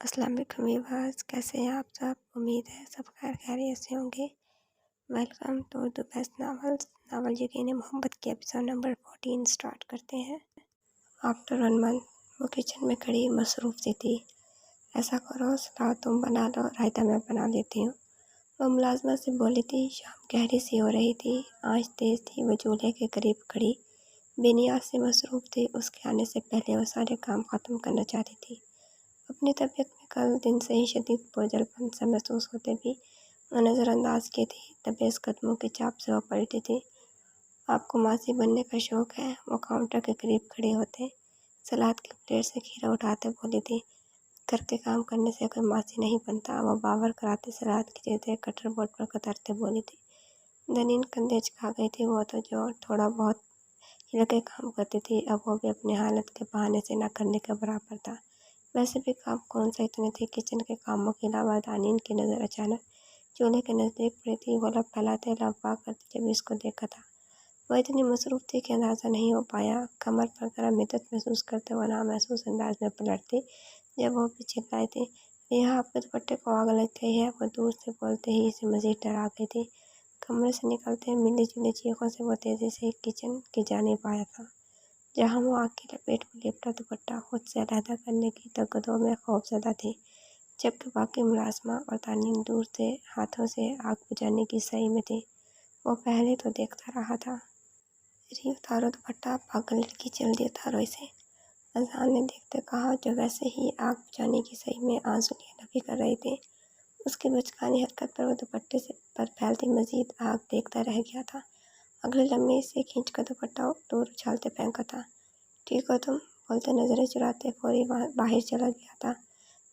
السلام علیکم ویورز، کیسے ہیں آپ سب؟ امید ہے سب خیر خیریت سے ہوں گے۔ Welcome to the best novel یقین محبت کے ایپیسوڈ نمبر 14 سٹارٹ کرتے ہیں۔ آفٹر 1 month وہ کچن میں کھڑی مصروف سی تھی۔ ایسا کرو، سلاد تم بنا لو، رائتہ میں بنا لیتی ہوں، وہ ملازمت سے بولی تھی۔ شام گہری سی ہو رہی تھی، آنچ تیز تھی، وہ چولہے کے قریب کھڑی بے نیاز سے مصروف تھی۔ اس کے آنے سے پہلے وہ سارے کام ختم کرنا چاہتی تھی۔ اپنی طبیعت میں کل دن سے ہی شدید بوجھل پن سے محسوس ہوتے بھی وہ نظر انداز کی تھی۔ تیز قدموں کے چاپ سے وہ پلٹی تھی۔ آپ کو ماسی بننے کا شوق ہے؟ وہ کاؤنٹر کے قریب کھڑے ہوتے سلاد کی پلیٹ سے کھیرا اٹھاتے بولی تھی۔ گھر کے کام کرنے سے کوئی ماسی نہیں بنتا، وہ باور کراتے سلاد کی چیزیں کٹر بورڈ پر کترتے بولی تھی۔ دنین کندھے جھکا گئی تھی۔ وہ تو جو تھوڑا بہت ہل کے کام کرتی تھی، اب وہ بھی اپنی حالت کے بہانے سے نہ کرنے کے برابر تھا۔ ویسے بھی کام کون سا اتنے تھے؟ کچن کے کاموں کے علاوہ دانین کی نظر اچانک چولہے کے نزدیک پڑی تھی۔ وہ لب پھیلاتے لب واہ کرتی جب اس کو دیکھا تھا۔ وہ اتنی مصروف تھی کہ اندازہ نہیں ہو پایا۔ کمر پر گرم مدت محسوس کرتے وہ نامحسوس انداز میں پلٹتی جب وہ بھی چلائی تھی۔ ریحا، آپ کے دوپٹے کو آگ لگ گئی ہے، وہ دور سے بولتے ہی اسے مزید ڈرا گئی تھی۔ کمرے سے نکلتے ملی جلی چیخوں سے وہ تیزی سے کچن کی جانب آیا تھا، جہاں وہ آگ کی لپیٹ میں لپٹا دوپٹہ خود سے علیحدہ کرنے کی تگدو میں خوف زدہ تھی، جبکہ باقی ملازمہ اور دانین دور سے ہاتھوں سے آگ بجھانے کی سعی میں تھی۔ وہ پہلے تو دیکھتا رہا تھا۔ اتارو دوپٹہ، پاگل لڑکی، جلدی اتارو اسے، اذہان نے دیکھتے کہا، جو ویسے ہی آگ بجھانے کی سعی میں آنسو لیے نفی کر رہی تھی۔ اس کی بچکانی حرکت پر وہ دوپٹے سے پر پھیلتی مزید آگ دیکھتا رہ گیا تھا۔ اگلے لمحے اسے کھینچ کر دوپٹہ دور اچھالتے پھینکا تھا۔ ٹھیک ہو تم؟ بولتے نظریں چراتے فوری باہر چلا گیا تھا،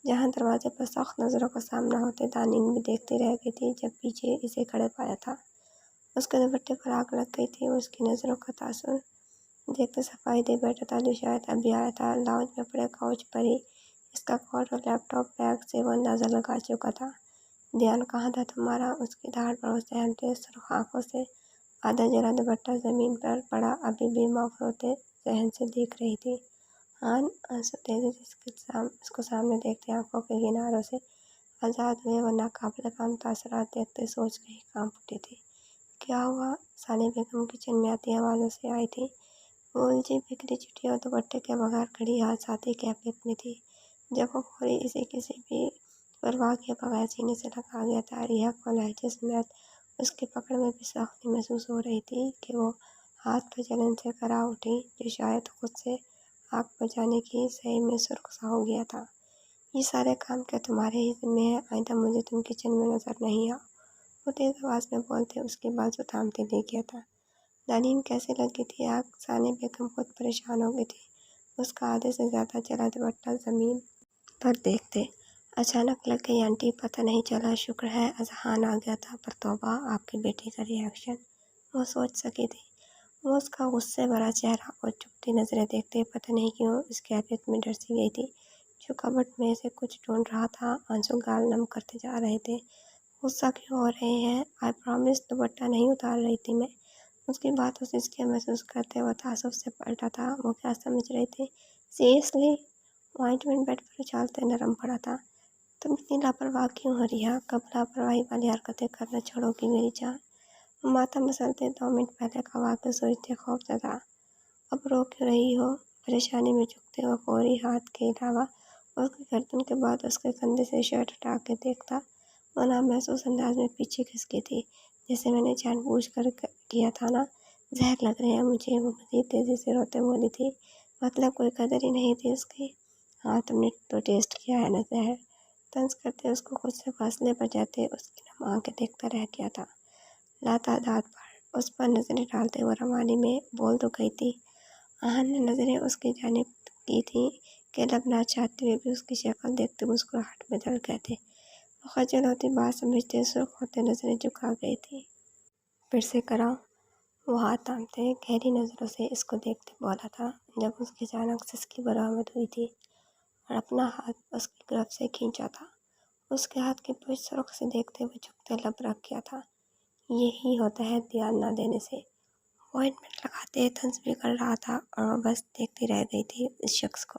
جہاں دروازے پر سخت نظروں کا سامنا ہوتے دانین بھی دیکھتی رہ گئی تھی۔ جب پیچھے اسے کھڑے پایا تھا، اس کے دوپٹے پر آگ لگ گئی تھی۔ اس کی نظروں کا تاثر دیکھتے صفائی دے بیٹھا تھا، جو شاید ابھی آیا تھا۔ لاؤنج میں پڑے کاؤچ پر ہی اس کا کوٹ اور لیپ ٹاپ بیگ سے وہ اندازہ لگا چکا تھا۔ دھیان کہاں تھا تمہارا؟ اس کی دھاڑ پر وہ سہمتے سرخ آنکھوں سے آدھا جلا دوپٹہ زمین پر پڑا ابھی بھی مفروض ذہن سے دیکھ رہی تھی۔ ہاں، آنسو تیزی سے اس کو سامنے دیکھتے آنکھوں کے کناروں سے آزاد ہوئے۔ وہ ناقابل فہم تاثرات دیکھتے سوچ کے ہی کانپ اٹھی تھی۔ کیا ہوا؟ ثانیہ بیگم کچن میں آتی آوازوں سے آئی تھی۔ وہ الجھی بکھری چٹی اور دوپٹے کے بغیر کھڑی حادثاتی کیفیت میں تھی، جب وہ فوری اسے کسی بھی پرواہ کے بغیر سینے سے لگا گیا تھا۔ ریحا کو لہجے سمیت اس کی پکڑ میں بھی سختی محسوس ہو رہی تھی کہ وہ ہاتھ پر جلن سے کرا اٹھی، جو شاید خود سے آگ بجھانے کی سعی میں سرخ سا ہو گیا تھا۔ یہ سارے کام کیا تمہارے ہی ذمے ہیں؟ آئندہ مجھے تم کچن میں نظر نہیں آؤ، وہ تیز آواز میں بولتے اس کے بازو تھامتے لے گیا تھا۔ دانین کیسے لگی تھی آگ؟ ثانیہ بیگم خود پریشان ہو گئی تھی۔ اس کا آدھے سے زیادہ جلا دوپٹہ زمین پر دیکھتے اچانک لگ گئی آنٹی، پتہ نہیں چلا، شکر ہے اذہان آ گیا تھا، پر توبہ، آپ کی بیٹی کا ری ایکشن وہ سوچ سکی تھی۔ وہ اس کا غصے بھرا چہرہ اور چپتی نظریں دیکھتے پتہ نہیں کیوں اس کیفیت میں ڈر سی گئی تھی۔ جو کبٹ میں سے کچھ ڈھونڈ رہا تھا، آنسو گال نم کرتے جا رہے تھے۔ غصہ کیوں ہو رہے ہیں؟ آئی پرامس، دوپٹہ نہیں اتار رہی تھی میں، اس کی باتوں سے اس کے محسوس کرتے وہ تعصب سے پلٹا تھا۔ وہ کیا سمجھ رہی تھی؟ سیریسلی؟ آئنٹمنٹ بیڈ پر اچھالتے نرم پڑا تھا۔ تم اتنی لاپرواہ کیوں ہو ریحا؟ کب لاپرواہی والی حرکتیں کرنا چھوڑو گی میری جان؟ وہ ماتھا مسلتے 2 منٹ پہلے کا واقعہ سوچتے خوف زدہ، اب رو کیوں رہی ہو؟ پریشانی میں جھکتے وہ فوری ہاتھ کے علاوہ اس کی گردن کے بعد اس کے کندھے سے شرٹ ہٹا کے دیکھتا۔ وہ نامحسوس انداز میں پیچھے کھسکی تھی، جیسے میں نے جان بوجھ کر کیا تھا نا، زہر لگ رہے ہیں مجھے، وہ مزید تیزی سے روتے بولی تھی۔ مطلب کوئی قدر ہی نہیں تھی اس کی؟ ہاں، تم نے تو ٹیسٹ کیا ہے نا زہر، طنز کرتے اس کو خود سے فاصلے پر جاتے اس کی نم آنکھیں دیکھتا رہ گیا تھا۔ لاتعداد پر اس پر نظریں ڈالتے وہ روانی میں بول تو گئی تھی۔ آہن نے نظریں اس کی جانب کی تھیں کہ لب نہ چاہتے ہوئے بھی اس کی شکل دیکھتے مسکراہٹ بدل گئے تھے۔ وہ خجل ہوتی بات سمجھتے سرخ ہوتے نظریں جھکا گئی تھی۔ پھر سے کراؤ؟ وہ ہاتھ تھامتے گہری نظروں سے اس کو دیکھتے بولا تھا، جب اس کی اچانک سسکی برآمد ہوئی تھی اور اپنا ہاتھ اس کی گرفت سے کھینچا تھا۔ اس کے ہاتھ کی پشت سرخ سے دیکھتے ہوئے جھکتے لب رکھ گیا تھا۔ یہی ہوتا ہے دھیان نہ دینے سے۔ وہ آئنٹمنٹ لگاتے طنز بھی کر رہا تھا اور وہ بس دیکھتی رہ گئی تھی اس شخص کو۔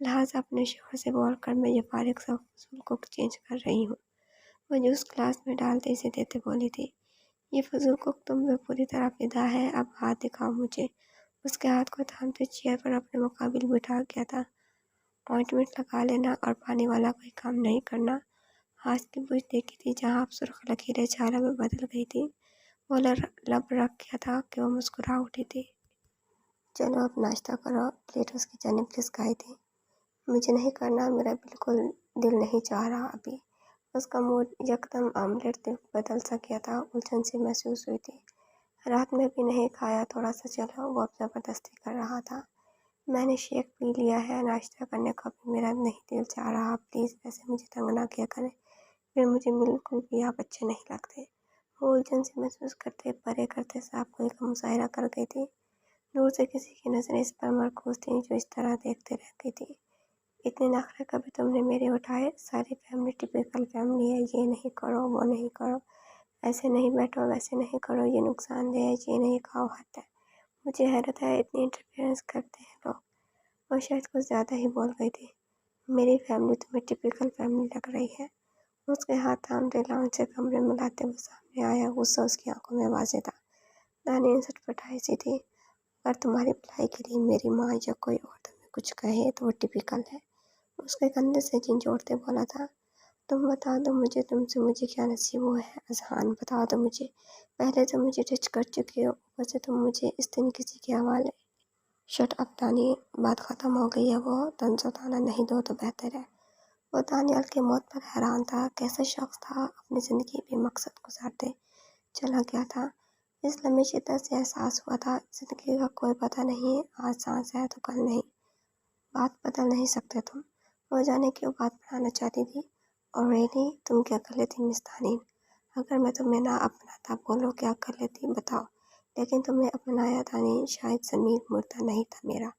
لہٰذا اپنے شوہر سے بول کر میں یہ فارغ سا فضول کوک چینج کر رہی ہوں۔ وہ جوس گلاس میں ڈالتے اسے دیتے بولی تھی، یہ فضول کوک تم پہ پوری طرح فدا ہے، اب ہاتھ دکھاؤ مجھے۔ اس کے ہاتھ کو تھامتے چیئر پر اپنے مقابل بٹھا گیا تھا۔ آئنٹمنٹ لگا لینا اور پانی والا کوئی کام نہیں کرنا۔ ہاتھ کی بوجھ دیکھی تھی جہاں اب سرخ لکیریں چھالہ میں بدل گئی تھی، وہ لب رکھ گیا تھا کہ وہ مسکرا اٹھی تھی۔ چلو اب ناشتہ کرو، پلیٹ اس کی جانب لسکائی تھی۔ مجھے نہیں کرنا، میرا بالکل دل نہیں چاہ رہا ابھی۔ اس کا موڈ یکدم آملیٹ بدل سا گیا تھا، الجھن سی محسوس ہوئی تھی۔ رات میں بھی نہیں کھایا، تھوڑا سا چلو، وہ اب زبردستی کر رہا تھا۔ میں نے شیک پی لیا ہے، ناشتہ کرنے کا بھی میرا نہیں دل چاہ رہا، پلیز ایسے مجھے تنگ نہ کیا کریں، پھر مجھے بالکل بھی آپ اچھے نہیں لگتے۔ وہ الجھن سے محسوس کرتے پرے کرتے صاف کوئی کا مظاہرہ کر گئی تھی۔ دور سے کسی کی نظریں اس پر مرکوز تھیں جو اس طرح دیکھتے رہ گئی تھی۔ اتنے نخرے کبھی تم نے میرے اٹھائے؟ ساری فیملی ٹپیکل فیملی ہے، یہ نہیں کرو، وہ نہیں کرو، ایسے نہیں بیٹھو، ویسے نہیں کرو، یہ نقصان دہ ہے، یہ نہیں کھاؤ، حد ہے۔ مجھے حیرت ہے اتنی انٹرفیئرنس کرتے ہیں لوگ۔ وہ شاید کچھ زیادہ ہی بول گئی تھی۔ میری فیملی تمہیں ٹپیکل فیملی لگ رہی ہے؟ اس کے ہاتھ تھامتے لاؤنج سے کمرے میں لاتے ہوئے سامنے آیا، غصہ اس کی آنکھوں میں واضح تھا۔ دانیل سٹپٹائی سی تھی۔ اگر تمہاری بھلائی کے لیے میری ماں یا کوئی اور تمہیں کچھ کہے تو وہ ٹپیکل ہے، اس کے کندھے سے جھنجھوڑتے بولا تھا۔ تم بتا دو مجھے، تم سے مجھے کیا نصیب ہوا ہے؟ اذہان بتا دو مجھے، پہلے تو مجھے ٹچ کر چکی ہو، اوپر سے تم مجھے اس دن کسی کے حوالے۔ شٹ اپ دانیل، بات ختم ہو گئی ہے، وہ طنز و تانا نہیں دو تو بہتر ہے۔ وہ دانیال کی موت پر حیران تھا، کیسا شخص تھا، اپنی زندگی بے مقصد گزارتے چلا گیا تھا۔ اس لمحے شدت سے احساس ہوا تھا، زندگی کا کوئی پتہ نہیں، آج سانس ہے تو کل نہیں۔ بات بدل نہیں سکتے تم؟ وہ جانے کیوں بات بڑھانا چاہتی تھی۔ اور ریلی تم کیا کر لیتی مس دانیل؟ اگر میں تمہیں نہ اپناتا، بولو کیا کر لیتی بتاؤ۔ لیکن تم نے اپنایا دانیل، شاید ضمیر مردہ نہیں تھا میرا،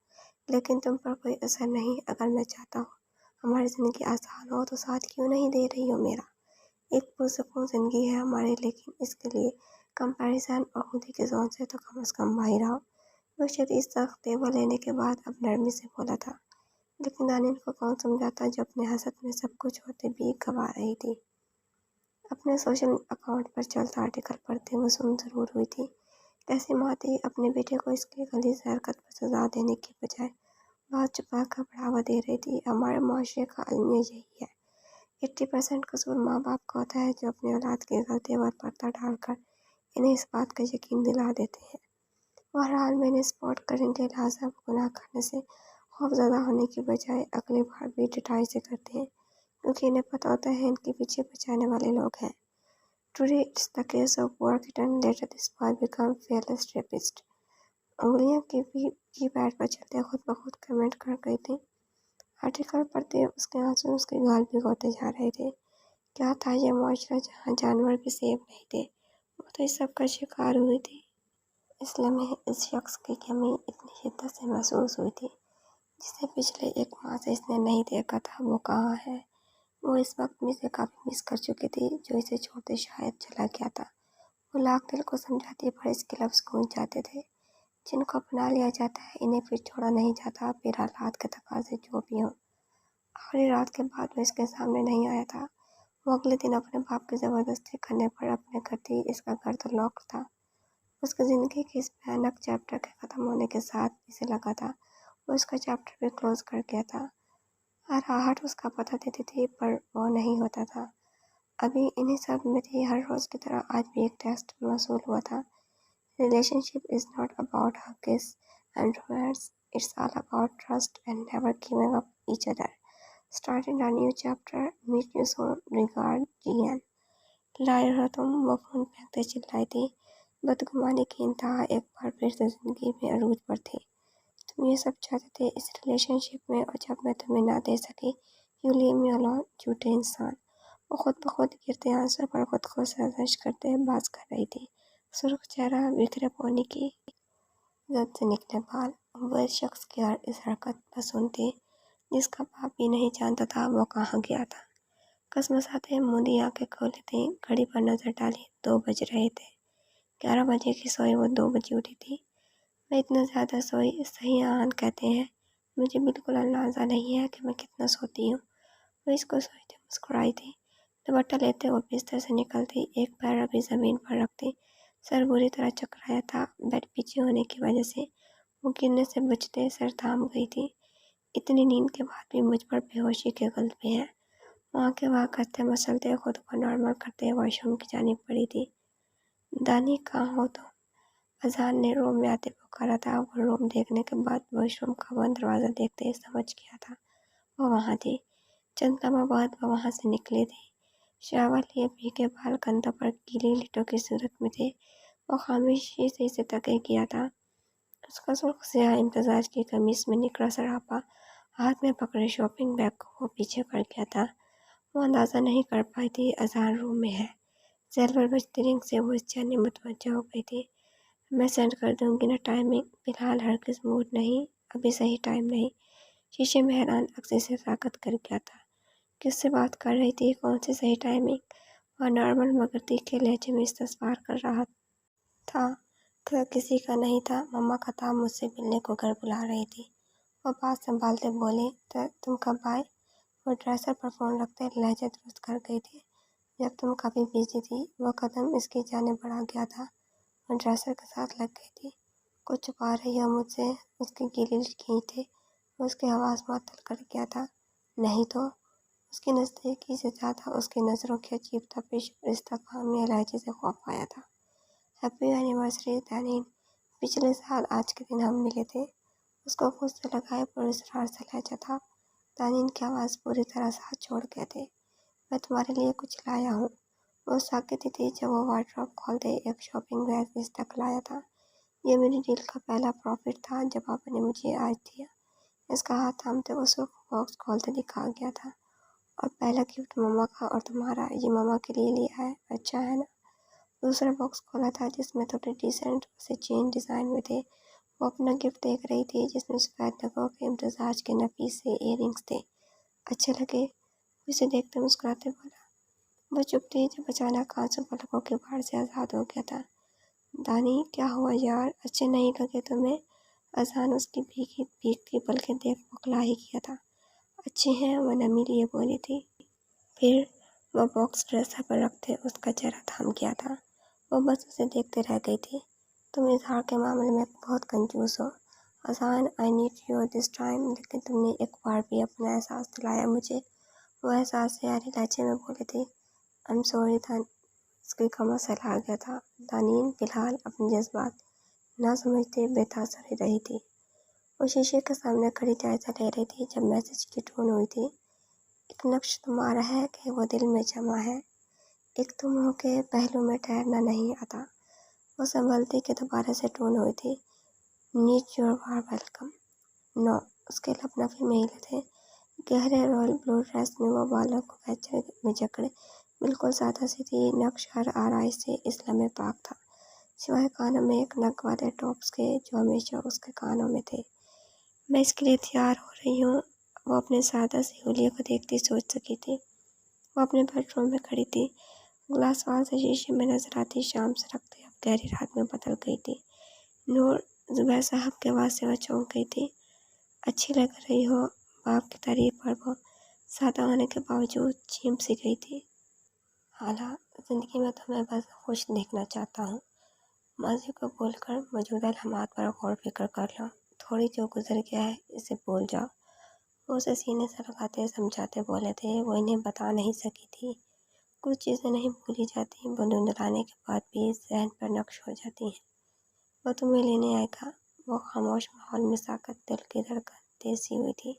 لیکن تم پر کوئی اثر نہیں۔ اگر میں چاہتا ہوں ہماری زندگی آسان ہو تو ساتھ کیوں نہیں دے رہی ہو میرا؟ ایک پرسکون زندگی ہے ہماری، لیکن اس کے لیے کمپیریزن اور خودی کے زون سے تو کم از کم باہر آؤ۔ وہ شدید سخت دیوا لینے کے بعد اب نرمی سے بولا تھا، لیکن دانیل کو کون سمجھاتا جو اپنے حسد میں سب کچھ ہوتے بھی گوا رہی تھی۔ اپنے سوشل اکاؤنٹ پر چلتا آرٹیکل پڑھتے ہوئے سن ضرور ہوئی تھی، کیسی ماں تھی اپنے بیٹے کو اس کی غلیظ حرکت پر سزا دینے کی بجائے بات چھپا کر بڑھاوا دے رہی تھی۔ ہمارے معاشرے کا المیہ یہی ہے، 80% قصور ماں باپ کا ہوتا ہے جو اپنی اولاد کی غلطیوں پر پردہ ڈال کر انہیں اس بات کا یقین دلا دیتے ہیں۔ بہرحال میں نے سپورٹ کریں گے، لہٰذا وہ گناہ کرنے سے خوف زدہ ہونے کی بجائے اگلی بار بھی ڈٹائی سے کرتے ہیں، کیونکہ انہیں پتہ ہوتا ہے ان کے پیچھے بچانے والے لوگ ہیں۔ Today it's the case of poor kitten, later this boy become fearless rapist۔ انگلیاں کی پیڈ پر چلتے خود بخود کمنٹ کر گئی تھی۔ آرٹیکل پڑھتے اس کے آنسو اس کے گال بھگوتے جا رہے تھے۔ کیا تھا یہ معاشرہ جہاں جانور بھی سیف نہیں تھے؟ وہ تو اس سب کا شکار ہوئی تھی۔ اس لمحے اس شخص کی کمی اتنی شدت سے محسوس ہوئی تھی جسے پچھلے 1 ماہ سے اس نے نہیں دیکھا تھا۔ وہ کہاں ہے؟ وہ اس وقت میں سے کافی مس کر چکی تھی جو اسے چھوڑتے شاید چلا گیا تھا۔ وہ لاکھ دل کو سمجھاتی پر اس کے لفظ گونج جاتے تھے، جن کو اپنا لیا جاتا ہے انہیں پھر چھوڑا نہیں جاتا، پھر حالات کے تقاضے جو بھی ہوں۔ آخری رات کے بعد وہ اس کے سامنے نہیں آیا تھا۔ وہ اگلے دن اپنے باپ کی زبردستی کرنے پر اپنے گھر تھی، اس کا گھر تو لاک تھا۔ اس کی زندگی کے اس بھیانک چیپٹر کے ختم ہونے کے ساتھ اسے لگا تھا وہ اس کا چیپٹر بھی کلوز کر گیا تھا۔ ہر آہٹ اس کا پتہ دیتی تھی پر وہ نہیں ہوتا تھا۔ ابھی انہی سب میں تھی، ہر روز کی طرح آج بھی ایک ٹیسٹ موصول ہوا تھا۔ Relationship is not about hugs and romance, it's all about trust and never giving up each other. Starting a new chapter, meet you soon, regard G N. Liar ہو تم، وہ فون پھینکتے چلائی تھی۔ بدگمانی کی انتہا ایک بار پھر سے زندگی میں عروج پر تھی۔ تم یہ سب چاہتے تھے اس ریلیشن شپ میں، اور جب میں تمہیں نہ دے سکی، یو لیو می الون، جھوٹے انسان۔ وہ خود بخود گرتے آنسوں پر خود کو سرزنش کرتے باز کر رہی تھی، سرخ چہرہ، بکھرے پونی کی زد سے نکلے بال۔ وہ اس شخص کی ہر اس حرکت پر سنتی جس کا باپ بھی نہیں جانتا تھا وہ کہاں گیا تھا۔ کسمساتے موندی آنکھیں کھولی تھیں، گھڑی پر نظر ڈالی، 2 بج رہے تھے۔ 11 بجے کی سوئی وہ 2 بجے اٹھی تھی۔ میں اتنا زیادہ سوئی، صحیح آہن کہتے ہیں مجھے بالکل اندازہ نہیں ہے کہ میں کتنا سوتی ہوں۔ وہ اس کو سوچتے مسکرائی تھی۔ دوپٹہ لیتے وہ بستر سے نکلتی، ایک پیر ابھی زمین پر رکھتی۔ سر بری طرح چکرایا تھا، بیڈ پیچھے ہونے کی وجہ سے وہ گرنے سے بچتے سر تھام گئی تھی۔ اتنی نیند کے بعد بھی مجھ پر بے ہوشی کے غلبے ہیں۔ وہاں کے وہاں کرتے مسلتے خود کو نارمل کرتے واش روم کی جانب پڑی تھی۔ دانی کہاں ہو تو؟ اذان نے روم میں آتے پکارا تھا۔ وہ روم دیکھنے کے بعد واش روم کا بند دروازہ دیکھتے ہی سمجھ گیا تھا وہ وہاں تھی۔ چند لمحہ بعد وہ وہاں سے نکلی تھی۔ شاور لیے بھیگے بال کندھوں پر گیلی لٹوں کی صورت میں تھے۔ وہ خاموشی سے اسے تکے کیا تھا۔ اس کا سرخ سیاہ امتزاج کی قمیص میں نکلا سراپا ہاتھ میں پکڑے شاپنگ بیگ کو وہ پیچھے کر گیا تھا۔ وہ اندازہ نہیں کر پائی تھی اذان روم میں ہے۔ سیلور بجتی رنگ سے وہ اس جانے متوجہ ہو گئی تھی۔ میں سینڈ کر دوں گی نا ٹائمنگ، فی الحال ہرگز موڈ نہیں، ابھی صحیح ٹائم نہیں۔ شیشے میں حیران عکس سے طاقت کر گیا تھا۔ کس سے بات کر رہی تھی؟ کون سی صحیح ٹائمنگ؟ وہ نارمل مگر تیکھے لہجے میں استفسار کر رہا تھا۔ کسی کا نہیں تھا، مما کا تھا، مجھ سے ملنے کو گھر بلا رہی تھی۔ وہ بات سنبھالتے بولے، تم کب آئے؟ وہ ڈریسر پر فون رکھتے لہجہ درست کر گئی تھی۔ جب تم کافی بزی تھی۔ وہ قدم اس کی جانب بڑھا گیا تھا۔ وہ ڈریسر کے ساتھ لگ گئی تھی۔ کچھ چھپا رہی ہو مجھ سے؟ اس کی گیلی کھینچ تھے۔ وہ اس کی آواز معطل کر گیا تھا۔ نہیں تو؟ اس کی نزدیکی سے زیادہ اس کی نظروں کی عجیب تپش اور استفہامیہ لہجے سے خوف آیا تھا۔ ہیپی اینیورسری دانین، پچھلے سال آج کے دن ہم ملے تھے۔ اس کو خود سے لگائے پر اصرار سے لہجہ تھا۔ دانین کی آواز پوری طرح ساتھ چھوڑ گئے تھے۔ میں تمہارے لیے کچھ لایا ہوں۔ وہ ساکت ہی تھی جب وہ وارڈروب کھولتے ایک شاپنگ بیگ اس تک لایا تھا۔ یہ میری ڈیل کا پہلا پروفٹ تھا جب آپ نے مجھے آج دیا۔ اس کا ہاتھ تھامتے وہ سرخ باکس کھولتے دکھا گیا تھا۔ اور پہلا گفٹ مما کا اور تمہارا، یہ مما کے لیے لیا ہے، اچھا ہے نا؟ دوسرا باکس کھولا تھا جس میں تھوڑے ڈیسنٹ سے چین ڈیزائن میں تھے۔ وہ اپنا گفٹ دیکھ رہی تھی جس میں سفید نگوں کے امتزاج کے نفیس سے ایئر رنگس تھے۔ اچھے لگے؟ وہ اسے دیکھتے مسکراتے بولا۔ وہ چپ تھی جب اچانک آنسو پلکوں کے باہر سے آزاد ہو گیا تھا۔ دانی کیا ہوا یار، اچھے نہیں لگے تمہیں؟ اذان اس کی بھیگتی پلکیں دیکھ بکلا ہی کیا تھا۔ اچھے ہیں، وہ نمی لیے بولی تھی۔ پھر وہ باکس ڈریسر پر رکھتے اس کا چہرہ تھم گیا تھا۔ وہ بس اسے دیکھتے رہ گئی تھی۔ تم اظہار کے معاملے میں بہت کنجوس ہو اذان، I need you this time, لیکن تم نے ایک بار بھی اپنا احساس دلایا مجھے۔ وہ احساس سے عاری لہجے میں بولی تھی۔ ایم سوری دان، اس کی کمر سہلا گیا تھا۔ دانین فی الحال اپنے جذبات نہ سمجھتے بے تاثر ہی رہی تھی۔ وہ شیشے کے سامنے کھڑی جائزہ لے رہی تھی جب میسج کی ٹون ہوئی تھی۔ ایک نقش تمہارا ہے کہ وہ دل میں جمع ہے، ایک تم ہو کے پہلو میں ٹھہرنا نہیں آتا۔ وہ سنبھلتی کہ دوبارہ سے ٹون ہوئی تھی۔ Need your war welcome. نو، اس کے لب نفی میں ہلے تھے۔ گہرے رائل بلو ڈریس میں وہ بالوں کو بیچر میں جکڑے بالکل سادہ سی تھی۔ نقش ہر آرائش سے اس لمحے پاک تھا، سوائے کانوں میں ایک نگ والے ٹاپس کے جو ہمیشہ اس کے کانوں میں تھے۔ میں اس کے لیے تیار ہو رہی ہوں، وہ اپنے سادہ سی حلیے کو دیکھتی سوچ سکی تھی۔ وہ اپنے بیڈ روم میں کھڑی تھی، گلاس وال سے شیشے میں نظر آتی شام سے رکھتے اب گہری رات میں بدل گئی تھی۔ نور، زبیر صاحب کے آواز سے وہ چونک گئی تھی۔ اچھی لگ رہی ہو، باپ کی تعریف پر وہ سادہ ہونے کے باوجود چیمپ سی گئی تھی۔ حالہ زندگی میں تمہیں بس خوش دیکھنا چاہتا ہوں۔ ماضی کو بھول کر موجودہ لمحات پر غور فکر کر لو، تھوڑی جو گزر گیا ہے اسے بھول جاؤ۔ وہ اسے سینے سے لگاتے سمجھاتے بولے تھے۔ وہ انہیں بتا نہیں سکی تھی۔ کچھ چیزیں نہیں بھولی جاتی، وہ دھندلانے کے بعد بھی ذہن پر نقش ہو جاتی ہیں۔ وہ تمہیں لینے آئے گا۔ وہ خاموش ماحول میں ساکت دل کی دھڑکن تیز سی ہوئی تھی۔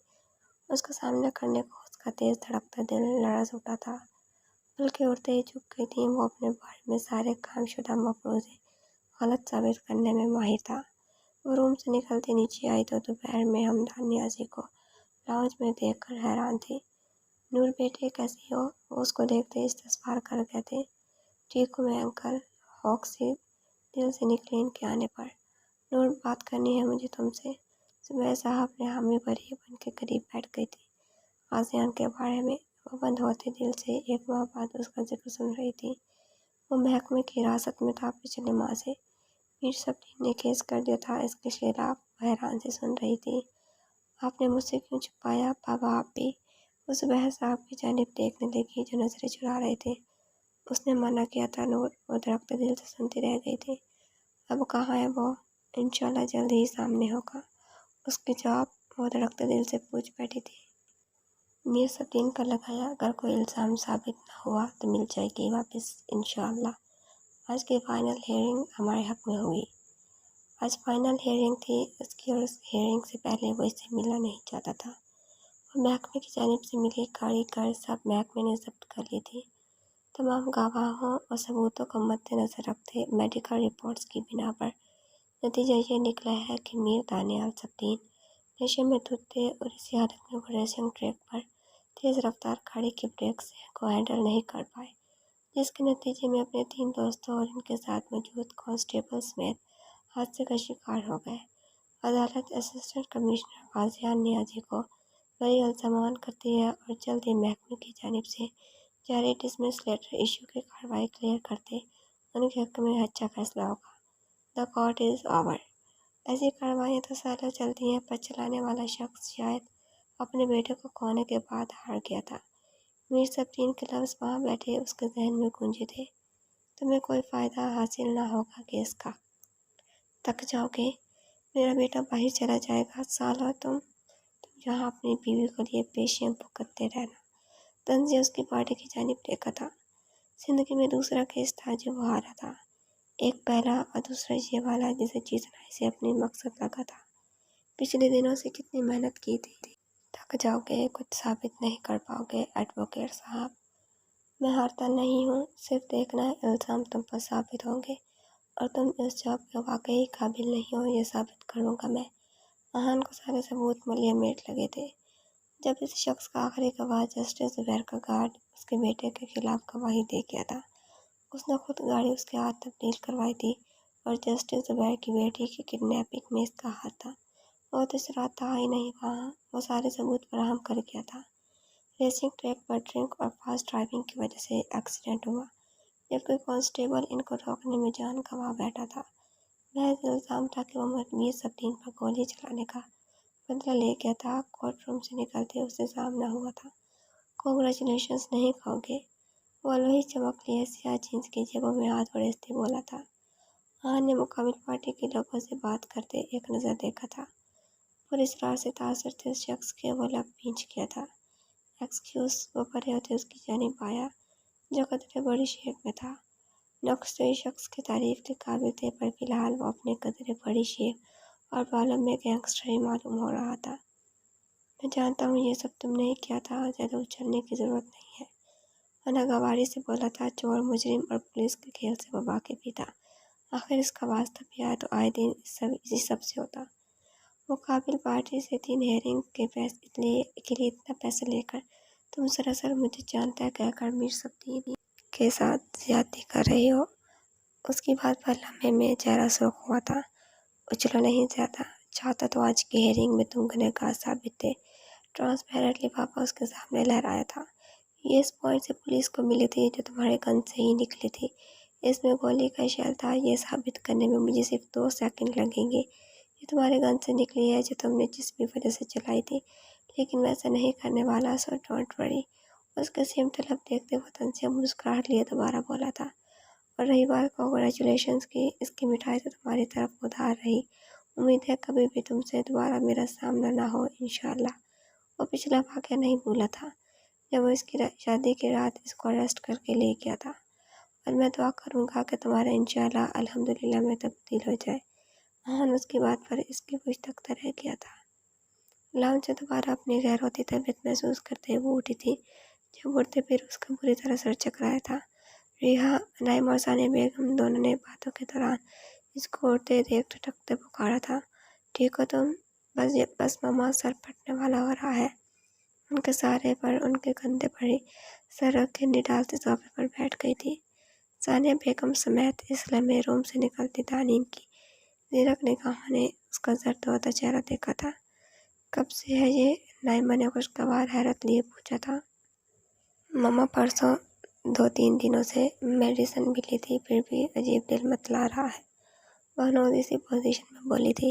اس کا سامنا کرنے کو اس کا تیز دھڑکتا دل لرز اٹھا تھا۔ پلکیں اڑتے ہی جھک گئی تھیں۔ وہ اپنے بارے میں سارے کام شدہ مفروضے غلط ثابت کرنے میں ماہر تھا۔ وہ روم سے نکلتے نیچے آئی تو دوپہر میں ہمدان نیازی کو لاؤنج میں دیکھ کر حیران تھی۔ نور بیٹے کیسی ہو؟ وہ اس کو دیکھتے استفسار کر گئے تھے۔ ٹھیک ہوں میں انکل، ہوک سی دل سے نکلی ان کے آنے پر۔ نور، بات کرنی ہے مجھے تم سے۔ زبیر صاحب نے حامی بھری بن کے قریب بیٹھ گئی تھی۔ غازیان کے بارے میں وہ بند ہوتے دل سے ایک ماہ بعد اس کا ذکر سن رہی تھی۔ وہ محکمے کی حراست میں تھا پچھلے ماہ سے۔ میر صبری نے کیس کر دیا تھا اس کے خلاف، وہ حیران سے سن رہی تھی۔ آپ نے مجھ سے کیوں چھپایا؟ بابا آپ بھی اس زبیر صاحب کی جانب دیکھنے لگی جو نظریں چرا رہے تھے۔ اس نے منع کیا تھا نور، وہ درخت دل سے سنتی رہ گئی تھی۔ اب کہاں ہے وہ؟ انشاءاللہ جلد ہی سامنے ہوگا، اس کی جواب وہ درخت دل سے پوچھ بیٹھی تھی۔ میر صفدین کا لگایا، اگر کوئی الزام ثابت نہ ہوا تو مل جائے گی واپس انشاءاللہ۔ آج کی فائنل ہیئرنگ ہمارے حق میں ہوئی۔ آج فائنل ہیئرنگ تھی اس کی، اور اس ہیئرنگ سے پہلے وہ اس سے ملنا نہیں چاہتا تھا۔ وہ محکمے کی جانب سے ملی گاڑی کر سب محکمے نے ضبط کر لی تھی۔ تمام گواہوں اور ثبوتوں کو مد نظر رکھتے میڈیکل رپورٹس کی بنا پر نتیجہ یہ نکلا ہے کہ میر دانیال صفدین نشے میں دھت تھے، اور اسی حالت میں وہ ریسنگ ٹریک پر تیز رفتار گاڑی کے بریک سے کو ہینڈل نہیں کر پائے، جس کے نتیجے میں اپنے 3 دوستوں اور ان کے ساتھ موجود کانسٹیبل سمیت حادثے کا شکار ہو گئے۔ عدالت اسسٹنٹ کمشنر غازیان نیازی کو بری الزامان کرتی ہے اور جلد ہی محکمے کی جانب سے جاری ڈسمس لیٹر ایشو کی کارروائی کلیئر کرتے ان کے حق میں اچھا فیصلہ ہوگا۔ The court is over. ایسی کارروائیاں تو سالوں چلتی ہیں، پر چلانے والا شخص شاید اپنے بیٹے کو کھونے کے بعد ہار گیا تھا۔ میر صفدین کے لفظ وہاں بیٹھے اس کے ذہن میں گونجے تھے۔ تمہیں کوئی فائدہ حاصل نہ ہوگا کیس کا، تھک جاؤ گے، میرا بیٹا باہر چلا جائے گا، سالہ تم یہاں اپنی بیوی کے لیے پیشیاں بھگتتے رہنا۔ طنز اس کی پارٹی کی جانب دیکھا تھا۔ زندگی میں دوسرا کیس تھا جو وہ ہارا تھا، ایک پہلا اور دوسرا یہ والا جسے جیتنا اسے اپنی مقصد لگا تھا۔ پچھلے دنوں سے کتنی محنت کی تھی، تھک جاؤ گے، کچھ ثابت نہیں کر پاؤ گے ایڈوکیٹ صاحب۔ میں ہارتا نہیں ہوں، صرف دیکھنا ہے الزام تم پر ثابت ہوں گے اور تم اس جاب کے واقعی قابل نہیں ہو، یہ ثابت کروں گا میں۔ آہن کو سارے ثبوت ملیے میٹ لگے تھے۔ جب اس شخص کا آخری گواہ جسٹس زبیر کا گارڈ اس کے بیٹے کے خلاف گواہی دے گیا تھا، اس نے خود گاڑی اس کے ہاتھ تبدیل کروائی تھی، اور جسٹس زبیر کی بیٹی کی کڈنیپنگ میں اس کا ہاتھ تھا۔ وہ تو اس رات تھا ہی نہیں وہاں، وہ سارے ثبوت فراہم کر گیا تھا۔ ریسنگ ٹریک پر ڈرنک اور فاسٹ ڈرائیونگ کی وجہ سے ایکسیڈنٹ ہوا، جبکہ کانسٹیبل ان کو روکنے میں جان گنوا بیٹھا تھا۔ محض الزام تھا کہ وہ میر صفدین پر گولی چلانے کا بدلہ لے گیا تھا۔ کورٹ روم سے نکلتے اسے سامنا ہوا تھا۔ کنگریچولیشنز نہیں کہو گے؟ وہ لوہی چمک لیے سیاہ جینس کی جیبوں میں ہاتھ بڑھیجتے بولا تھا۔ آہن نے مقابل پارٹی کے لوگوں سے بات کرتے ایک نظر دیکھا تھا۔ پر اسرار سے تاثر تھے اس شخص کے، وہ لب بھینچ گیا تھا۔ ایکسکیوز، وہ پڑے ہوتے اس کی جانب آیا جو قدرے بڑی شیپ میں تھا۔ نقش تو اس شخص کے تعریف کے قابل تھے، پر فی الحال وہ اپنے قدرے بڑی شیپ اور بالوں میں گینگسٹر ہی معلوم ہو رہا تھا۔ میں جانتا ہوں یہ سب تم نے کیا تھا، زیادہ اچھلنے کی ضرورت نہیں ہے، وہ ناگواری سے بولا تھا۔ چور، مجرم اور پولیس کے کھیل سے وہ واقف ہی تھا، آخر اس کا واسطہ بھی آیا تو آئے دن اسی سب سے ہوتا۔ مقابل پارٹی سے 3 ہیئرنگ کے لیے اتنا پیسہ لے کر تم سراسر مجھے جانتا ہے کہہ کر میر صفدین کے ساتھ زیادتی کر رہی ہو۔ اس کی بات پر لمحے میں چہرہ سرخ ہوا تھا۔ اچھلو نہیں زیادہ، چاہتا تو آج کی ہیئرنگ میں تم گنہگار ثابت تھے۔ ٹرانسپیرنٹ لفافہ اس کے سامنے لہرایا تھا۔ یہ اس پوائنٹ سے پولیس کو ملی تھی جو تمہارے گن سے ہی نکلی تھی، اس میں گولی کا شیل تھا۔ یہ ثابت کرنے میں مجھے صرف 2 سیکنڈ لگیں گے، یہ تمہارے گن سے نکلی ہے جو تم نے جس بھی وجہ سے چلائی تھی، لیکن میں ایسا نہیں کرنے والا، سو ڈونٹ وری۔ اس کے سمت طلب دیکھتے وہ طنز مسکراہٹ لیے دوبارہ بولا تھا۔ اور رہی بات کنگریچولیشنز کی، اس کی مٹھائی تو تمہاری طرف ادھار رہی، امید ہے کبھی بھی تم سے دوبارہ میرا سامنا نہ ہو انشاءاللہ۔ وہ پچھلا واقعہ نہیں بھولا تھا جب وہ اس کی شادی کی رات اس کو اریسٹ کر کے لے گیا تھا، اور میں دعا کروں گا کہ تمہارا انشاءاللہ الحمدللہ میں تبدیل ہو جائے۔ آہن اس کی بات پر اس کی پشت تکتا رہ گیا تھا۔ لاؤنج سے دوبارہ اپنی غیر ہوتی طبیعت محسوس کرتے وہ اٹھی تھی جب اڑتے پھر اس کا بری طرح سر چکرایا تھا۔ ریحا، نائم اور ثانیہ بیگم دونوں نے باتوں کے دوران اس کو اڑتے دیکھ ٹھٹکتے پکارا تھا۔ ٹھیک ہو تم؟ بس ماما، سر پھٹنے والا ہو رہا ہے۔ ان کے سہارے پر ان کے کندھے پر ہی سر رکھ کے نڈالتے صوفے پر بیٹھ گئی تھی۔ ثانیہ بیگم سمیت اس لمحے روم سے نکلتی تعلیم کی زیرک نگاہوں نے اس کا زرد ہوتا چہرہ دیکھا تھا۔ کب سے ہے یہ؟ نائمہ نے خوشگوار حیرت لیے پوچھا تھا۔ ماما پرسوں 2-3 دنوں سے، میڈیسن بھی لی تھی، پھر بھی عجیب دل متلا رہا ہے، وہ نوزی سی پوزیشن میں بولی تھی۔